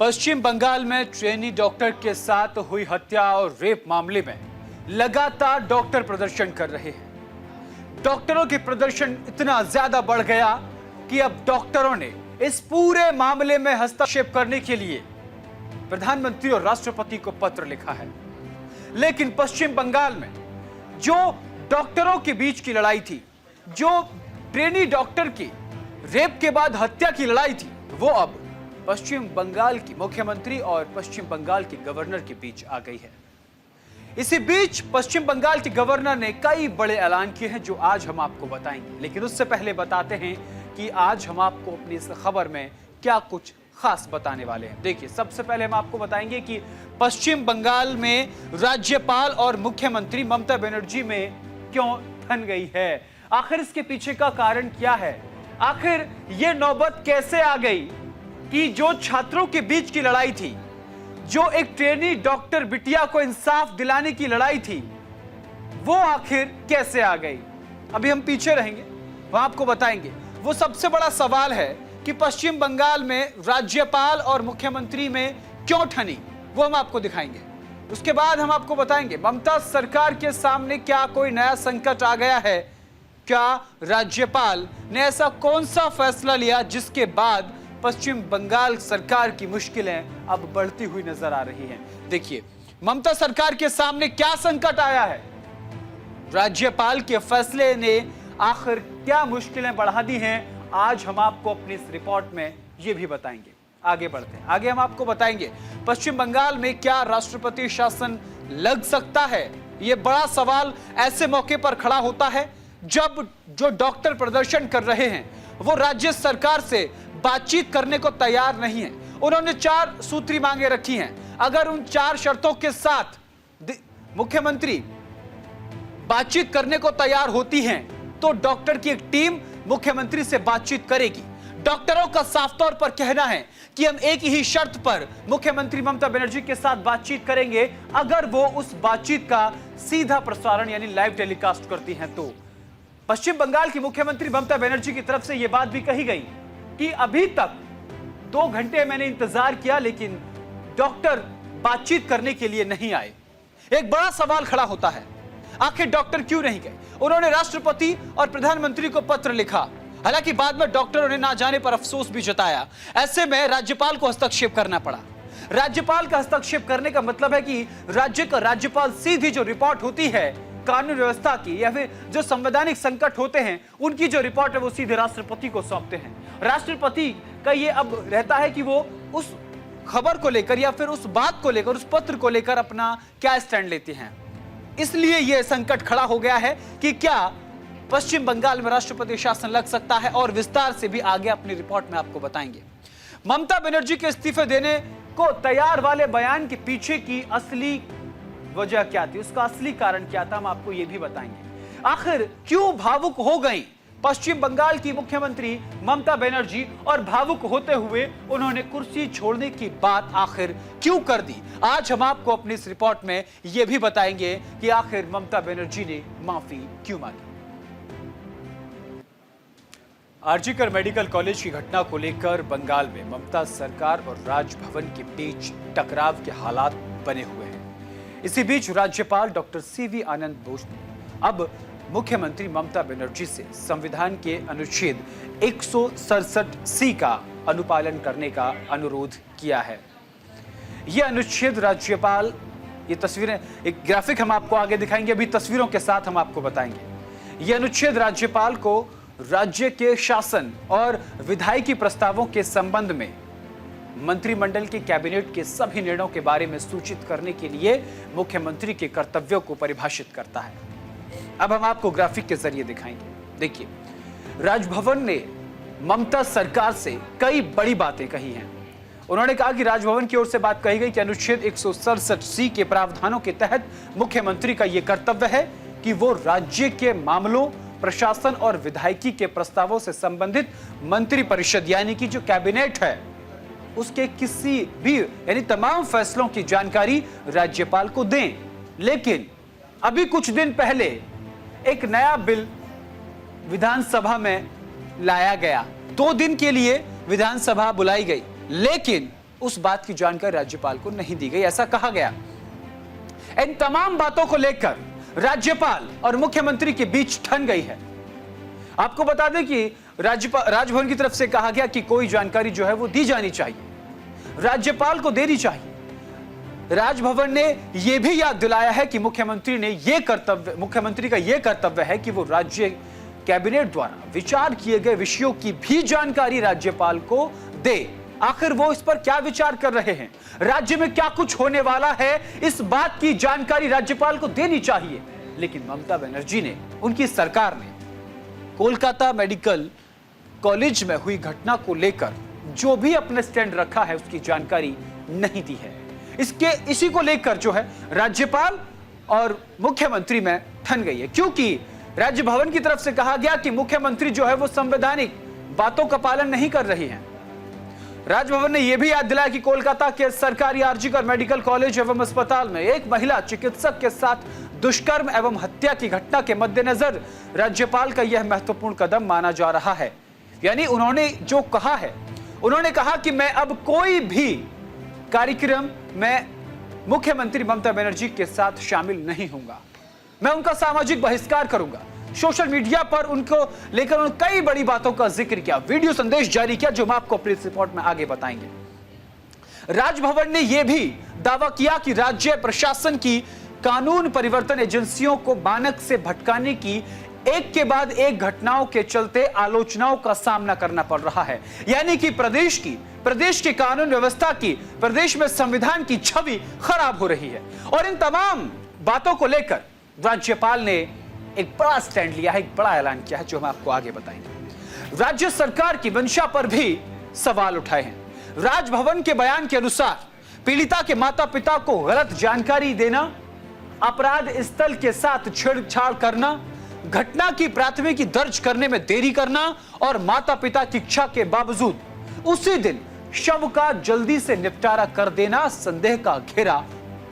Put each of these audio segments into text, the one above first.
पश्चिम बंगाल में trainee doctor के साथ हुई हत्या और रेप मामले में लगातार डॉक्टर प्रदर्शन कर रहे हैं। डॉक्टरों की प्रदर्शन इतना ज्यादा बढ़ गया कि अब डॉक्टरों ने इस पूरे मामले में हस्तक्षेप करने के लिए प्रधानमंत्री और राष्ट्रपति को पत्र लिखा है। लेकिन पश्चिम बंगाल में जो डॉक्टरों के बीच की लड़ाई थी, जो ट्रेनी डॉक्टर की रेप के बाद हत्या की लड़ाई थी, वो अब पश्चिम बंगाल की मुख्यमंत्री और पश्चिम बंगाल के गवर्नर के बीच आ गई है। इसी बीच पश्चिम बंगाल के गवर्नर ने कई बड़े ऐलान किए हैं जो आज हम आपको बताएंगे। लेकिन उससे पहले बताते हैं कि आज हम आपको अपनी इस खबर में क्या कुछ खास बताने वाले हैं। देखिए, सबसे पहले हम आपको बताएंगे कि पश्चिम बंगाल में राज्यपाल और मुख्यमंत्री ममता बनर्जी में क्यों ठन गई है, आखिर इसके पीछे का कारण क्या है, आखिर ये नौबत कैसे आ गई कि जो छात्रों के बीच की लड़ाई थी, जो एक ट्रेनी डॉक्टर बिटिया को इंसाफ दिलाने की लड़ाई थी, वो आखिर कैसे आ गई। अभी हम पीछे रहेंगे, वहां आपको बताएंगे। वो सबसे बड़ा सवाल है कि पश्चिम बंगाल में राज्यपाल और मुख्यमंत्री में क्यों ठनी, वो हम आपको दिखाएंगे। उसके बाद हम आपको बताएंगे ममता सरकार के सामने क्या कोई नया संकट आ गया है, क्या राज्यपाल ने ऐसा कौन सा फैसला लिया जिसके बाद पश्चिम बंगाल सरकार की मुश्किलें अब बढ़ती हुई नजर आ रही हैं। देखिए, ममता सरकार के सामने क्या संकट आया है, राज्यपाल के फैसले ने आखिर क्या मुश्किलें बढ़ा दी हैं, आज हम आपको अपनी इस रिपोर्ट में ये भी बताएंगे। आगे बढ़ते हैं, आगे हम आपको बताएंगे पश्चिम बंगाल में क्या राष्ट्रपति शासन लग सकता है। यह बड़ा सवाल ऐसे मौके पर खड़ा होता है जब जो डॉक्टर प्रदर्शन कर रहे हैं वो राज्य सरकार से बातचीत करने को तैयार नहीं है। उन्होंने 4 सूत्री मांगे रखी हैं। अगर उन 4 शर्तों के साथ मुख्यमंत्री बातचीत करने को तैयार होती हैं तो डॉक्टर की एक टीम मुख्यमंत्री से बातचीत करेगी। डॉक्टरों का साफ तौर पर कहना है कि हम एक ही शर्त पर मुख्यमंत्री ममता बनर्जी के साथ बातचीत करेंगे, अगर वो उस बातचीत का सीधा प्रसारण यानी लाइव टेलीकास्ट करती हैं तो। पश्चिम बंगाल की मुख्यमंत्री ममता बनर्जी की तरफ से यह बात भी कही गई कि अभी तक 2 घंटे मैंने इंतजार किया लेकिन डॉक्टर बातचीत करने के लिए नहीं आए। एक बड़ा सवाल खड़ा होता है, आखिर डॉक्टर क्यों नहीं गए। उन्होंने राष्ट्रपति और प्रधानमंत्री को पत्र लिखा, हालांकि बाद में डॉक्टरों ने ना जाने पर अफसोस भी जताया। ऐसे में राज्यपाल को हस्तक्षेप करना पड़ा। राज्यपाल का हस्तक्षेप करने का मतलब है कि राज्य का राज्यपाल सीधी जो रिपोर्ट होती है कानून व्यवस्था की या फिर जो संवैधानिक संकट होते हैं उनकी जो रिपोर्ट है वो सीधे राष्ट्रपति को सौंपते हैं। राष्ट्रपति का ये अब रहता है कि वो उस खबर को लेकर या फिर उस बात को लेकर, उस पत्र को लेकर अपना क्या स्टैंड लेते हैं। इसलिए यह संकट खड़ा हो गया है कि क्या पश्चिम बंगाल में राष्ट्रपति शासन लग सकता है, और विस्तार से भी आगे अपनी रिपोर्ट में आपको बताएंगे। ममता बनर्जी के इस्तीफे देने को तैयार वाले बयान के पीछे की असली वजह क्या थी, उसका असली कारण क्या था, हम आपको यह भी बताएंगे। आखिर क्यों भावुक हो गई पश्चिम बंगाल की मुख्यमंत्री ममता बनर्जी, और भावुक होते हुए उन्होंने कुर्सी छोड़ने की बात आखिर क्यों कर दी, आज हम आपको अपनी इस रिपोर्ट में यह भी बताएंगे कि आखिर ममता बनर्जी ने माफी क्यों मांगी। आरजीकर मेडिकल कॉलेज की घटना को लेकर बंगाल में ममता सरकार और राजभवन के बीच टकराव के हालात बने हुए हैं। इसी बीच राज्यपाल डॉक्टर सीवी आनंद बोस ने अब मुख्यमंत्री ममता बनर्जी से संविधान के अनुच्छेद 167C का अनुपालन करने का अनुरोध किया है। यह अनुच्छेद राज्यपाल, ये तस्वीरें, एक ग्राफिक हम आपको आगे दिखाएंगे, अभी तस्वीरों के साथ हम आपको बताएंगे। यह अनुच्छेद राज्यपाल को राज्य के शासन और विधायिकी प्रस्तावों के संबंध में मंत्रिमंडल के कैबिनेट के सभी निर्णयों के बारे में सूचित करने के लिए मुख्यमंत्री के कर्तव्यों को परिभाषित करता है। अब हम आपको ग्राफिक के जरिए दिखाएंगे। देखिए, राजभवन ने ममता सरकार से कई बड़ी बातें कही हैं। उन्होंने कहा कि राजभवन की ओर से बात कही गई कि अनुच्छेद 167C के प्रावधानों के तहत मुख्यमंत्री का यह कर्तव्य है कि वो राज्य के मामलों, प्रशासन और विधायिकी के प्रस्तावों से संबंधित मंत्रिपरिषद यानी कि जो कैबिनेट है उसके किसी भी यानी तमाम फैसलों की जानकारी राज्यपाल को दें। लेकिन अभी कुछ दिन पहले एक नया बिल विधानसभा में लाया गया, 2 दिन के लिए विधानसभा बुलाई गई, लेकिन उस बात की जानकारी राज्यपाल को नहीं दी गई, ऐसा कहा गया। इन तमाम बातों को लेकर राज्यपाल और मुख्यमंत्री के बीच ठन गई है। आपको बता दें कि राजभवन की तरफ से कहा गया कि कोई जानकारी जो है वो दी जानी चाहिए, राज्यपाल को देनी चाहिए। राजभवन ने यह भी याद दिलाया है कि मुख्यमंत्री का यह कर्तव्य है कि वो राज्य कैबिनेट द्वारा विचार किए गए विषयों की भी जानकारी राज्यपाल को दे। आखिर वो इस पर क्या विचार कर रहे हैं, राज्य में क्या कुछ होने वाला है, इस बात की जानकारी राज्यपाल को देनी चाहिए। लेकिन ममता बनर्जी ने, उनकी सरकार ने कोलकाता मेडिकल कॉलेज में हुई घटना को लेकर जो भी अपने स्टैंड रखा है उसकी जानकारी नहीं दी है। इसी को लेकर जो है राज्यपाल और मुख्यमंत्री में ठन गई है, क्योंकि राज्य भवन की तरफ से कहा गया कि मुख्यमंत्री जो है वो संवैधानिक बातों का पालन नहीं कर रही हैं। राजभवन ने यह भी याद दिलाया कि कोलकाता के सरकारी आरजीकर मेडिकल कॉलेज एवं अस्पताल में एक महिला चिकित्सक के साथ दुष्कर्म एवं हत्या की घटना के मद्देनजर राज्यपाल का यह महत्वपूर्ण कदम माना जा रहा है। यानी उन्होंने जो कहा है, उन्होंने कहा कि मैं अब कोई भी कार्यक्रम में मुख्यमंत्री ममता बनर्जी के साथ शामिल नहीं होऊंगा, मैं उनका सामाजिक बहिष्कार करूंगा। सोशल मीडिया पर उनको लेकर उन्होंने कई बड़ी बातों का जिक्र किया, वीडियो संदेश जारी किया, जो हम आपको प्रेस रिपोर्ट में आगे बताएंगे। राजभवन ने यह भी दावा किया कि राज्य प्रशासन की कानून परिवर्तन एजेंसियों को मानक से भटकाने की एक के बाद एक घटनाओं के चलते आलोचनाओं का सामना करना पड़ रहा है। यानी कि प्रदेश की कानून व्यवस्था की, प्रदेश में संविधान की छवि खराब हो रही है। और इन तमाम बातों को लेकर राज्यपाल ने एक बड़ा स्टैंड लिया है, एक बड़ा ऐलान किया है, जो हम आपको आगे बताएंगे। राज्य सरकार की मंशा पर भी सवाल उठाए हैं। राजभवन के बयान के अनुसार पीड़िता के माता पिता को गलत जानकारी देना, अपराध स्थल के साथ छेड़छाड़ करना, घटना की प्राथमिकी दर्ज करने में देरी करना और माता पिता की इच्छा के बावजूद उसी दिन शव का जल्दी से निपटारा कर देना संदेह का घेरा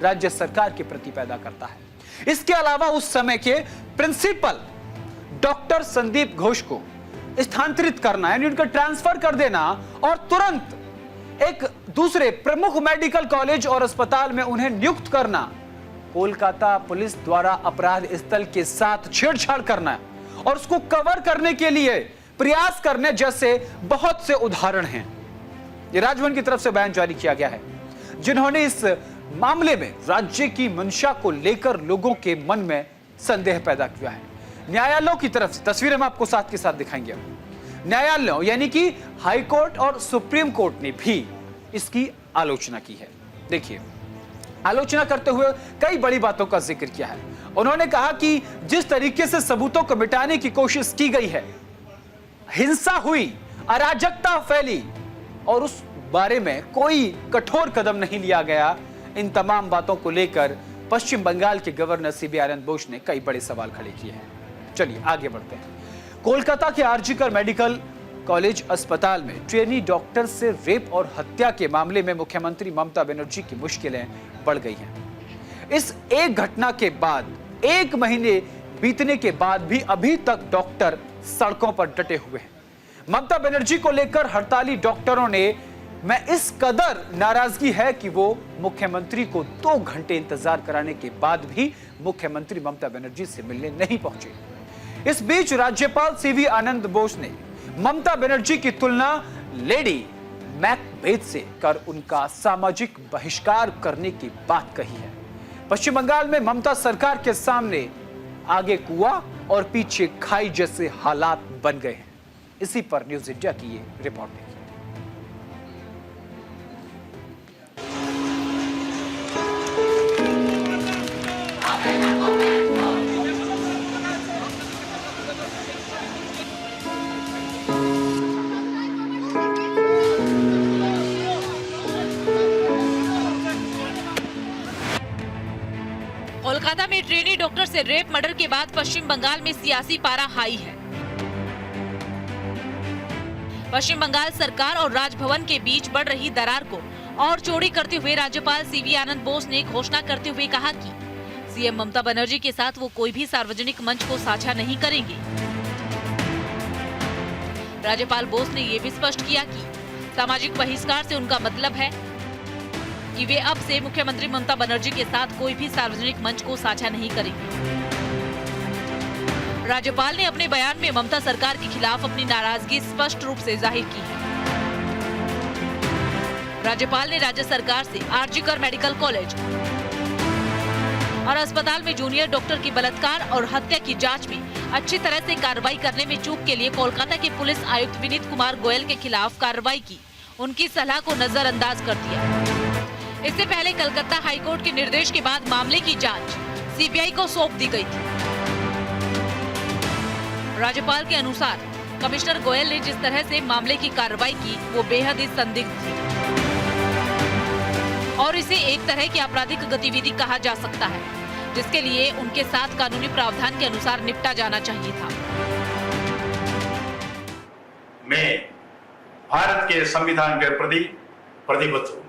राज्य सरकार के प्रति पैदा करता है। इसके अलावा उस समय के प्रिंसिपल डॉक्टर संदीप घोष को स्थानांतरित करना, यानी उनका ट्रांसफर कर देना और तुरंत एक दूसरे प्रमुख मेडिकल कॉलेज और अस्पताल में उन्हें नियुक्त करना, कोलकाता पुलिस द्वारा अपराध स्थल के साथ छेड़छाड़ करना और उसको कवर करने के लिए प्रयास करने जैसे बहुत से उदाहरण हैं। यह राजभवन की तरफ से बयान जारी किया गया है, जिन्होंने इस मामले में राज्य की मंशा को लेकर लोगों के मन में संदेह पैदा किया है। न्यायालयों की तरफ से तस्वीरें हम आपको साथ के साथ दिखाएंगे। न्यायालयों यानी कि हाई कोर्ट और सुप्रीम कोर्ट ने भी इसकी आलोचना की है। देखिए, आलोचना करते हुए कई बड़ी बातों का जिक्र किया है। उन्होंने कहा कि जिस तरीके से सबूतों को मिटाने की कोशिश की गई है, हिंसा हुई, अराजकता फैली और उस बारे में कोई कठोर कदम नहीं लिया गया, इन तमाम बातों को लेकर पश्चिम बंगाल के गवर्नर सीबी आनंद बोस ने कई बड़े सवाल खड़े किए हैं। चलिए आगे बढ़ते हैं। कोलकाता के आरजीकर मेडिकल कॉलेज अस्पताल में ट्रेनी डॉक्टर से रेप और हत्या के मामले में मुख्यमंत्री ममता बनर्जी की मुश्किलें बढ़ गई हैं। इस एक घटना के बाद 1 महीने बीतने के बाद भी अभी तक डॉक्टर सड़कों पर डटे हुए हैं। ममता बनर्जी को लेकर हड़ताली डॉक्टरों ने मैं इस कदर नाराजगी है कि वो मुख्यमंत्री को 2 घंटे इंतजार कराने के बाद भी मुख्यमंत्री ममता बनर्जी से मिलने नहीं पहुंचे। इस बीच राज्यपाल सीवी आनंद बोस ने ममता बनर्जी की तुलना लेडी मैकबेथ से कर उनका सामाजिक बहिष्कार करने की बात कही है। पश्चिम बंगाल में ममता सरकार के सामने आगे कुआं और पीछे खाई जैसे हालात बन गए हैं। इसी पर न्यूज इंडिया की ये रिपोर्ट देखिए। कोलकाता में ट्रेनी डॉक्टर से रेप मर्डर के बाद पश्चिम बंगाल में सियासी पारा हाई है। पश्चिम बंगाल सरकार और राजभवन के बीच बढ़ रही दरार को और चौड़ी करते हुए राज्यपाल सीवी आनंद बोस ने घोषणा करते हुए कहा कि सीएम ममता बनर्जी के साथ वो कोई भी सार्वजनिक मंच को साझा नहीं करेंगे। राज्यपाल बोस ने ये भी स्पष्ट किया कि सामाजिक बहिष्कार से उनका मतलब है कि वे अब से मुख्यमंत्री ममता बनर्जी के साथ कोई भी सार्वजनिक मंच को साझा नहीं करेंगे। राज्यपाल ने अपने बयान में ममता सरकार के खिलाफ अपनी नाराजगी स्पष्ट रूप से जाहिर की है। राज्यपाल ने राज्य सरकार से आरजी कर मेडिकल कॉलेज और अस्पताल में जूनियर डॉक्टर की बलात्कार और हत्या की जांच में अच्छी तरह से कार्रवाई करने में चूक के लिए कोलकाता के पुलिस आयुक्त विनीत कुमार गोयल के खिलाफ कार्रवाई की उनकी सलाह को नजरअंदाज कर दिया। इससे पहले कलकत्ता हाईकोर्ट के निर्देश के बाद मामले की जांच सीबीआई को सौंप दी गई थी। राज्यपाल के अनुसार कमिश्नर गोयल ने जिस तरह से मामले की कार्रवाई की वो बेहद ही संदिग्ध थी और इसे एक तरह की आपराधिक गतिविधि कहा जा सकता है, जिसके लिए उनके साथ कानूनी प्रावधान के अनुसार निपटा जाना चाहिए था। मैं भारत के संविधान के प्रति प्रतिबद्ध हूँ।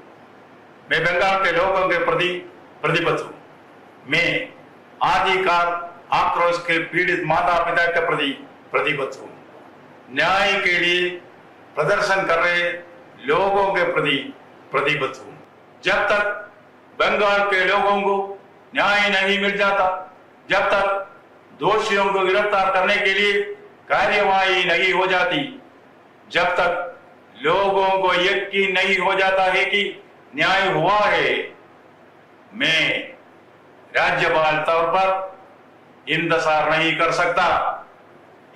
मैं बंगाल के लोगों के प्रति प्रतिबद्ध हूँ। मैं आदिकाल आक्रोश के पीड़ित माता पिता के प्रति प्रतिबद्ध हूँ। न्याय के लिए प्रदर्शन कर रहे लोगों के प्रति प्रतिबद्ध हूँ। जब तक बंगाल के लोगों को न्याय नहीं मिल जाता, जब तक दोषियों को गिरफ्तार करने के लिए कार्यवाही नहीं हो जाती, जब तक लोगों को यकीन नहीं हो जाता है कि न्याय हुआ है, मैं राज्यपाल तौर पर इंतजार नहीं कर सकता।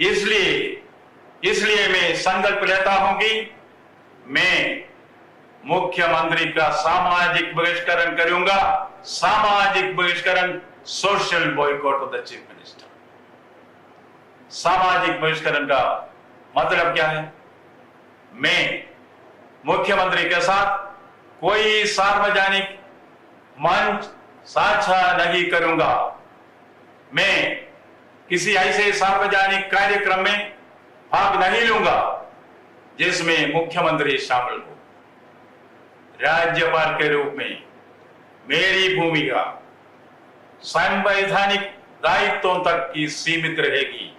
इसलिए मैं संकल्प लेता हूं कि मैं मुख्यमंत्री का सामाजिक बहिष्करण करूंगा। सामाजिक बहिष्करण, social boycott of the chief minister. सामाजिक बहिष्करण का मतलब क्या है? मैं मुख्यमंत्री के साथ कोई सार्वजनिक मंच साझा नहीं करूंगा। मैं किसी ऐसे सार्वजनिक कार्यक्रम में भाग नहीं लूंगा जिसमें मुख्यमंत्री शामिल हो। राज्यपाल के रूप में मेरी भूमिका संवैधानिक दायित्वों तक की सीमित रहेगी।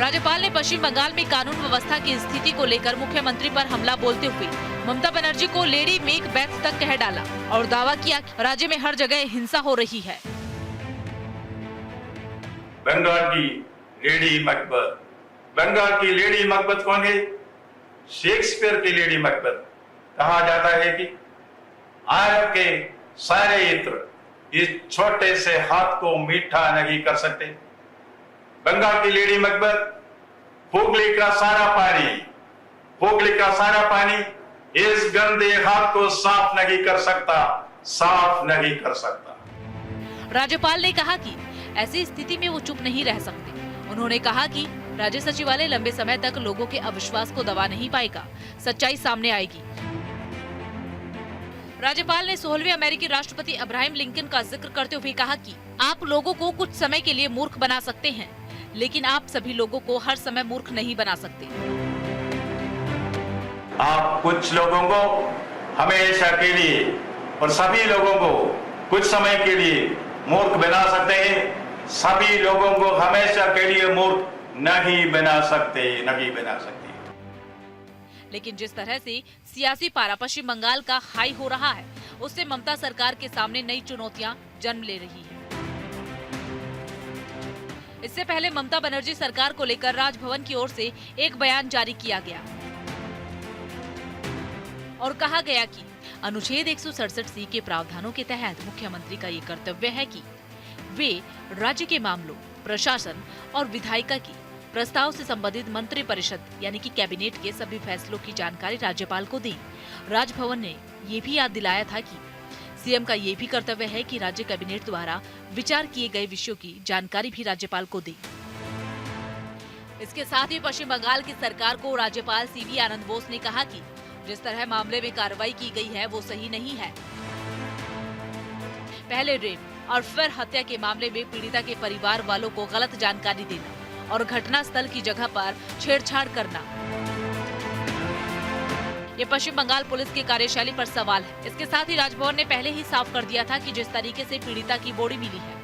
राज्यपाल ने पश्चिम बंगाल में कानून व्यवस्था की स्थिति को लेकर मुख्यमंत्री पर हमला बोलते हुए ममता बनर्जी को लेडी मेक बेथ तक कह डाला और दावा किया कि राज्य में हर जगह हिंसा हो रही है। बंगाल की लेडी मैकबेथ। बंगाल की लेडी मैकबेथ कौन है? शेक्सपियर की लेडी मैकबेथ। कहा जाता है कि अरब के सारे इत्र इस छोटे से हाथ को मीठा नहीं कर सकते। बंगाल की लेडी मैकबेथ हुगली का सारा पानी इस गंदे हाथ को साफ नहीं कर सकता। राज्यपाल ने कहा कि ऐसी स्थिति में वो चुप नहीं रह सकते। उन्होंने कहा कि राज्य सचिवालय लंबे समय तक लोगों के अविश्वास को दबा नहीं पाएगा, सच्चाई सामने आएगी। राज्यपाल ने 16वें अमेरिकी राष्ट्रपति अब्राहम लिंकन का जिक्र करते हुए कहा कि आप लोगों को कुछ समय के लिए मूर्ख बना सकते हैं, लेकिन आप सभी लोगों को हर समय मूर्ख नहीं बना सकते। आप कुछ लोगों को हमेशा के लिए और सभी लोगों को कुछ समय के लिए मूर्ख बना सकते हैं। सभी लोगों को हमेशा के लिए मूर्ख नहीं बना सकते। लेकिन जिस तरह से सियासी पारा पश्चिम बंगाल का हाई हो रहा है, उससे ममता सरकार के सामने नई चुनौतियां जन्म ले रही है। इससे पहले ममता बनर्जी सरकार को लेकर राजभवन की ओर से एक बयान जारी किया गया और कहा गया कि अनुच्छेद 167C के प्रावधानों के तहत मुख्यमंत्री का ये कर्तव्य है कि वे राज्य के मामलों, प्रशासन और विधायिका की प्रस्ताव से संबंधित मंत्री परिषद यानी कि कैबिनेट के सभी फैसलों की जानकारी राज्यपाल को दें। राजभवन ने ये भी याद दिलाया था कि सीएम का ये भी कर्तव्य है कि राज्य कैबिनेट द्वारा विचार किए गए विषयों की जानकारी भी राज्यपाल को दें। इसके साथ ही पश्चिम बंगाल की सरकार को राज्यपाल सीवी आनंद बोस ने कहा कि जिस तरह मामले में कार्रवाई की गई है वो सही नहीं है। पहले रेप और फिर हत्या के मामले में पीड़िता के परिवार वालों को गलत जानकारी देना और घटना स्थल की जगह पर छेड़छाड़ करना, ये पश्चिम बंगाल पुलिस की कार्यशैली पर सवाल है। इसके साथ ही राजभवन ने पहले ही साफ कर दिया था कि जिस तरीके से पीड़िता की बॉडी मिली है,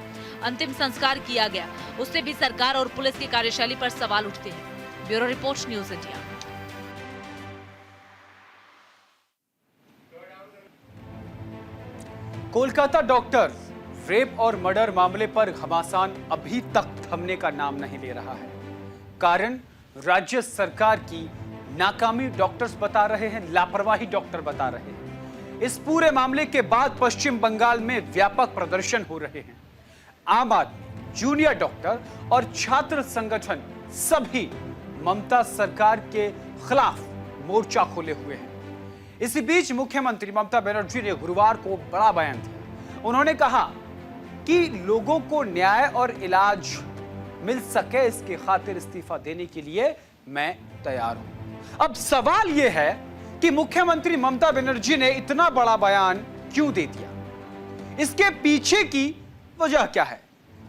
अंतिम संस्कार किया गया, उससे भी सरकार और पुलिस की कार्यशैली पर सवाल उठते हैं। Bureau report, news India. Kolkata doctor rape और मर्डर मामले पर घमासान अभी तक थमने का नाम नहीं ले रहा है। कारण राज्य सरकार की नाकामी डॉक्टर्स बता रहे हैं, लापरवाही डॉक्टर बता रहे हैं। इस पूरे मामले के बाद पश्चिम बंगाल में व्यापक प्रदर्शन हो रहे हैं। आम आदमी, जूनियर डॉक्टर और छात्र संगठन सभी ममता सरकार के खिलाफ मोर्चा खोले हुए हैं। इसी बीच मुख्यमंत्री ममता बनर्जी ने गुरुवार को बड़ा बयान दिया। उन्होंने कहा कि लोगों को न्याय और इलाज मिल सके, इसके खातिर इस्तीफा देने के लिए मैं तैयार हूं। अब सवाल यह है कि मुख्यमंत्री ममता बनर्जी ने इतना बड़ा बयान क्यों दे दिया? इसके पीछे की वजह क्या है?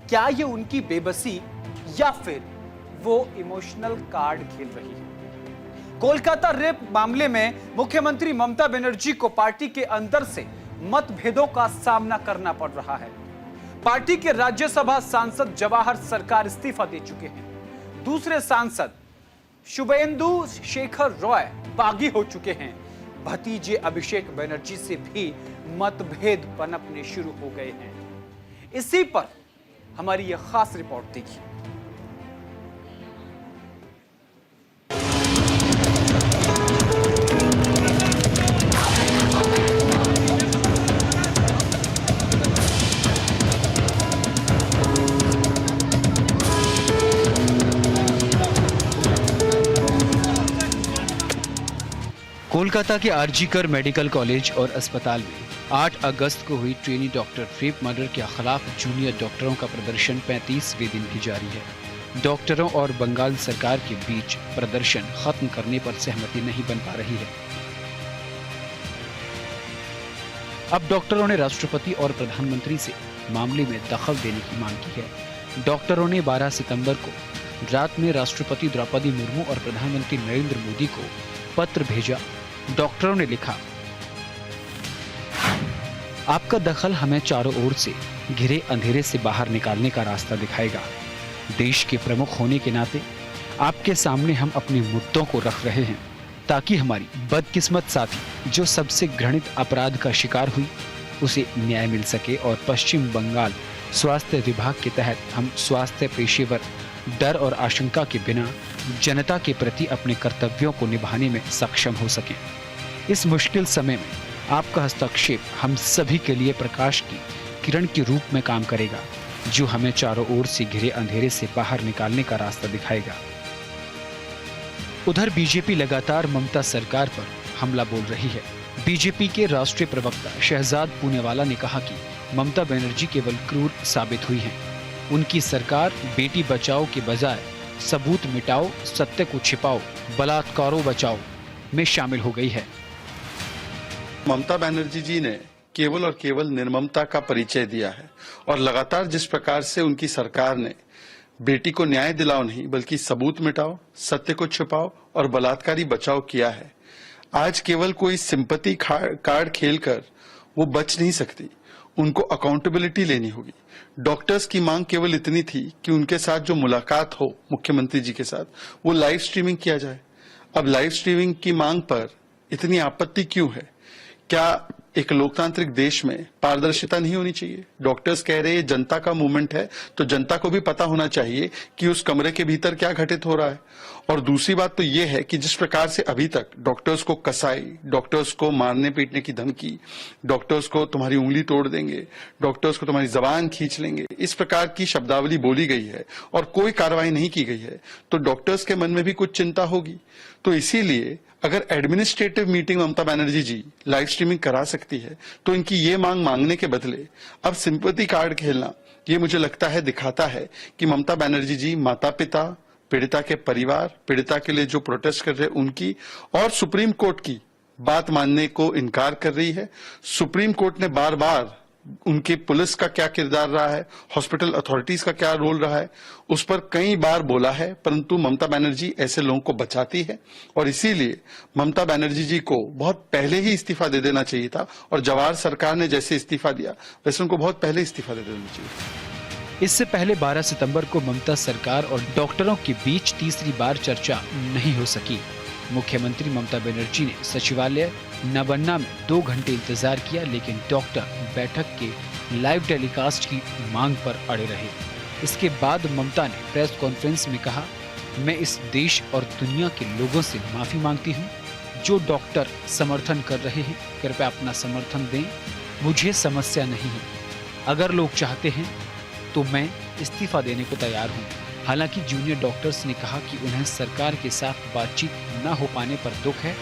क्या यह उनकी बेबसी या फिर वो इमोशनल कार्ड खेल रही है? कोलकाता रेप मामले में मुख्यमंत्री ममता बनर्जी को पार्टी के अंदर से मतभेदों का सामना करना पड़ रहा है। पार्टी के राज्यसभा सांसद जवाहर सरकार इस्तीफा दे चुके हैं। दूसरे सांसद शुभेंदु शेखर रॉय बागी हो चुके हैं। भतीजे अभिषेक बनर्जी से भी मतभेद पनपने शुरू हो गए हैं। इसी पर हमारी यह खास रिपोर्ट देखिए। कोलकाता के आरजीकर मेडिकल कॉलेज और अस्पताल में 8 अगस्त को हुई ट्रेनी डॉक्टर रेप मर्डर के खिलाफ जूनियर डॉक्टरों का प्रदर्शन 35वें दिन भी जारी है। डॉक्टरों और बंगाल सरकार के बीच प्रदर्शन खत्म करने पर सहमति नहीं बन पा रही है। अब डॉक्टरों ने राष्ट्रपति और प्रधानमंत्री से मामले में दखल देने की मांग की है। डॉक्टरों ने 12 सितंबर को रात में राष्ट्रपति द्रौपदी मुर्मू और प्रधानमंत्री नरेंद्र मोदी को पत्र भेजा। डॉक्टरों ने लिखा, आपका दखल हमें चारों ओर से घिरे अंधेरे से बाहर निकालने का रास्ता दिखाएगा। देश के प्रमुख होने के नाते आपके सामने हम अपने मुद्दों को रख रहे हैं ताकि हमारी बदकिस्मत साथी जो सबसे घृणित अपराध का शिकार हुई उसे न्याय मिल सके और पश्चिम बंगाल स्वास्थ्य विभाग के तहत हम स्वास्थ्य पेशेवर डर और आशंका के बिना जनता के प्रति अपने कर्तव्यों को निभाने में सक्षम हो सकें। इस मुश्किल समय में आपका हस्तक्षेप हम सभी के लिए प्रकाश की किरण के रूप में काम करेगा, जो हमें चारों ओर से घिरे अंधेरे से बाहर निकालने का रास्ता दिखाएगा। उधर बीजेपी लगातार ममता सरकार पर हमला बोल रही है। बीजेपी के राष्ट्रीय प्रवक्ता शहजाद पूनेवाला ने कहा कि ममता बनर्जी केवल क्रूर साबित हुई हैं। उनकी सरकार बेटी बचाओ के बजाय सबूत मिटाओ, सत्य को छिपाओ, बलात्कारों बचाओ में शामिल हो गई है। ममता बनर्जी जी ने केवल और केवल निर्ममता का परिचय दिया है और लगातार जिस प्रकार से उनकी सरकार ने बेटी को न्याय दिलाओ नहीं बल्कि सबूत मिटाओ, सत्य को छिपाओ और बलात्कारी बचाओ किया है। आज केवल कोई सिंपैथी कार्ड खेलकर वो बच नहीं सकती, उनको अकाउंटेबिलिटी लेनी होगी। डॉक्टर्स की मांग केवल इतनी थी कि उनके साथ जो मुलाकात हो मुख्यमंत्री जी के साथ वो लाइव स्ट्रीमिंग किया जाए। अब लाइव स्ट्रीमिंग की मांग पर इतनी आपत्ति क्यों है? क्या एक लोकतांत्रिक देश में पारदर्शिता नहीं होनी चाहिए? डॉक्टर्स कह रहे हैं जनता का मूवमेंट है तो जनता को भी पता होना चाहिए कि उस कमरे के भीतर क्या घटित हो रहा है। और दूसरी बात तो यह है कि जिस प्रकार से अभी तक डॉक्टर्स को कसाई, डॉक्टर्स को मारने पीटने की धमकी, डॉक्टर्स को तुम्हारी उंगली तोड़ देंगे, डॉक्टर्स को तुम्हारी जबान खींच लेंगे, इस प्रकार की शब्दावली बोली गई है और कोई कार्रवाई नहीं की गई है, तो डॉक्टर्स के मन में भी कुछ चिंता होगी। तो इसीलिए अगर एडमिनिस्ट्रेटिव मीटिंग ममता बनर्जी जी लाइव स्ट्रीमिंग करा सकती है तो इनकी ये मांग मांगने के बदले अब सिंपैथी कार्ड खेलना, ये मुझे लगता है दिखाता है कि ममता बनर्जी जी माता पिता, पीड़िता के परिवार, पीड़िता के लिए जो प्रोटेस्ट कर रहे हैं उनकी और सुप्रीम कोर्ट की बात मानने को इनकार कर रही है। सुप्रीम कोर्ट ने बार बार उनकी पुलिस का क्या किरदार रहा है, हॉस्पिटल अथॉरिटीज का क्या रोल रहा है, उस पर कई बार बोला है, परंतु ममता बनर्जी ऐसे लोगों को बचाती है और इसीलिए ममता बनर्जी जी को बहुत पहले ही इस्तीफा दे देना चाहिए था और जवाहर सरकार ने जैसे इस्तीफा दिया वैसे उनको बहुत पहले इस्तीफा दे देना चाहिए। इससे पहले 12 सितंबर को ममता सरकार और डॉक्टरों के बीच तीसरी बार चर्चा नहीं हो सकी। मुख्यमंत्री ममता बनर्जी ने सचिवालय नबन्ना में 2 घंटे इंतजार किया, लेकिन डॉक्टर बैठक के लाइव टेलीकास्ट की मांग पर अड़े रहे। इसके बाद ममता ने प्रेस कॉन्फ्रेंस में कहा, मैं इस देश और दुनिया के लोगों से माफी मांगती हूँ। जो डॉक्टर समर्थन कर रहे हैं, कृपया अपना समर्थन दें। मुझे समस्या नहीं है। अगर लोग चाहते हैं तो मैं इस्तीफा देने को तैयार हूँ। हालांकि जूनियर डॉक्टर्स ने कहा कि उन्हें सरकार के साथ बातचीत न हो पाने पर दुख है।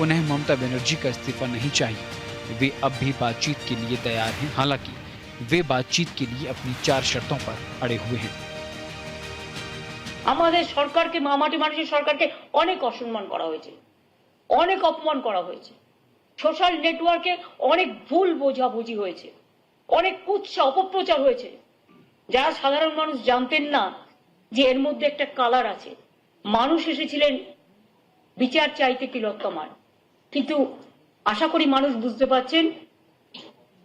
उन्हें ममता बनर्जी का इस्तीफा नहीं चाहिए। वे अब भी बातचीत के लिए तैयार हैं। हालांकि वे बातचीत के लिए अपनी 4 शर्तों पर अड़े हुए हैं। আমাদের সরকারকে, মামাটি মানুষের সরকারকে অনেক অসম্মান করা হয়েছে, অনেক অপমান করা হয়েছে, সোশ্যাল নেটওয়ার্কে অনেক ভুল বোঝাবুঝি হয়েছে, অনেক কুৎসা অপপ্রচার হয়েছে, যারা সাধারণ মানুষ জানতেন না যে এর মধ্যে একটা কালার আছে। মানুষ এসেছিলেন বিচার চাইতে তিলোত্তমার, কিন্তু আশা করি মানুষ বুঝতে পারছেন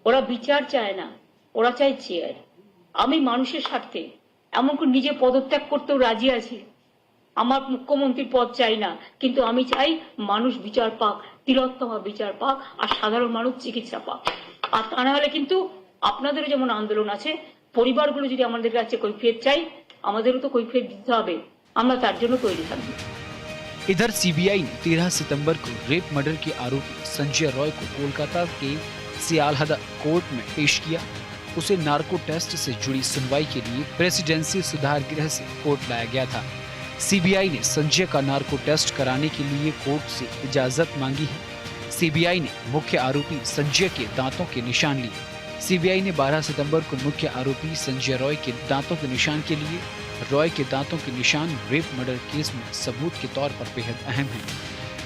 ওরা বিচার চায় না, ওরা চায় চেয়ার। আমি মানুষের স্বার্থে এমনকি নিজে পদত্যাগ করতেও রাজি আছি। আমার মুখ্যমন্ত্রীর পদ চাই না, কিন্তু আমি চাই মানুষ বিচার পাক, তিলোত্তমা বিচার পাক, আর সাধারণ মানুষ চিকিৎসা পাক। আর তা না হলে কিন্তু আপনাদেরও যেমন আন্দোলন আছে, পরিবারগুলো যদি আমাদের কাছে কৈফিয়ত চাই, আমাদেরও তো কৈফিয়ত দিতে হবে। আমরা তার জন্য তৈরি থাকবো। इधर सीबीआई ने 13 सितंबर को रेप मर्डर के आरोपी संजय रॉय को कोलकाता के सियालदह कोर्ट में पेश किया। उसे नार्को टेस्ट से जुड़ी सुनवाई के लिए प्रेसिडेंसी सुधार गृह से कोर्ट लाया गया था। सीबीआई ने संजय का नार्को टेस्ट कराने के लिए कोर्ट से इजाजत मांगी है। सीबीआई ने मुख्य आरोपी संजय के दांतों के निशान लिए। सीबीआई ने 12 सितंबर को मुख्य आरोपी संजय रॉय के दांतों के निशान के लिए। रॉय के दांतों के निशान रेप मर्डर केस में सबूत के तौर पर बेहद अहम हैं।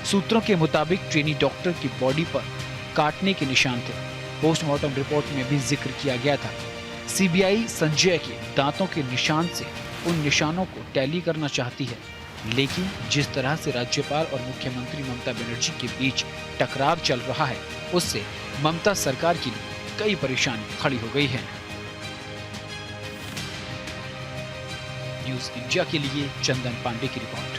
सूत्रों के मुताबिक ट्रेनी डॉक्टर की बॉडी पर काटने के निशान थे। पोस्टमार्टम रिपोर्ट में भी जिक्र किया गया था। सीबीआई संजय के दांतों के निशान से उन निशानों को टैली करना चाहती है, लेकिन जिस तरह से राज्यपाल और मुख्यमंत्री ममता बनर्जी के बीच टकराव चल रहा है, उससे ममता सरकार के लिए कई परेशानी खड़ी हो गई है। न्यूज इंडिया के लिए चंदन पांडे की रिपोर्ट।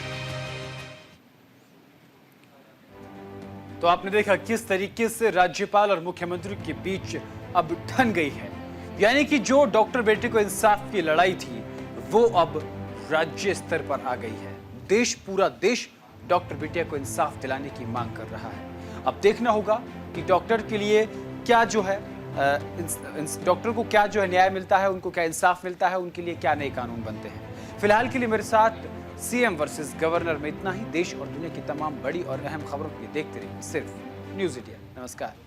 तो आपने देखा किस तरीके से राज्यपाल और मुख्यमंत्री के बीच अब ठन गई है। यानी कि जो डॉक्टर बेटे को इंसाफ की लड़ाई थी, वो अब राज्य स्तर पर आ गई है। देश, पूरा देश डॉक्टर बेटिया को इंसाफ दिलाने की मांग कर रहा है। अब देखना होगा कि डॉक्टर के लिए क्या जो है, डॉक्टर को क्या जो है न्याय मिलता है, उनको क्या इंसाफ मिलता है, उनके लिए क्या नए कानून बनते हैं। फिलहाल के लिए मेरे साथ सीएम वर्सेस गवर्नर में इतना ही। देश और दुनिया की तमाम बड़ी और अहम खबरों के लिए देखते रहिए सिर्फ न्यूज़ इंडिया। नमस्कार।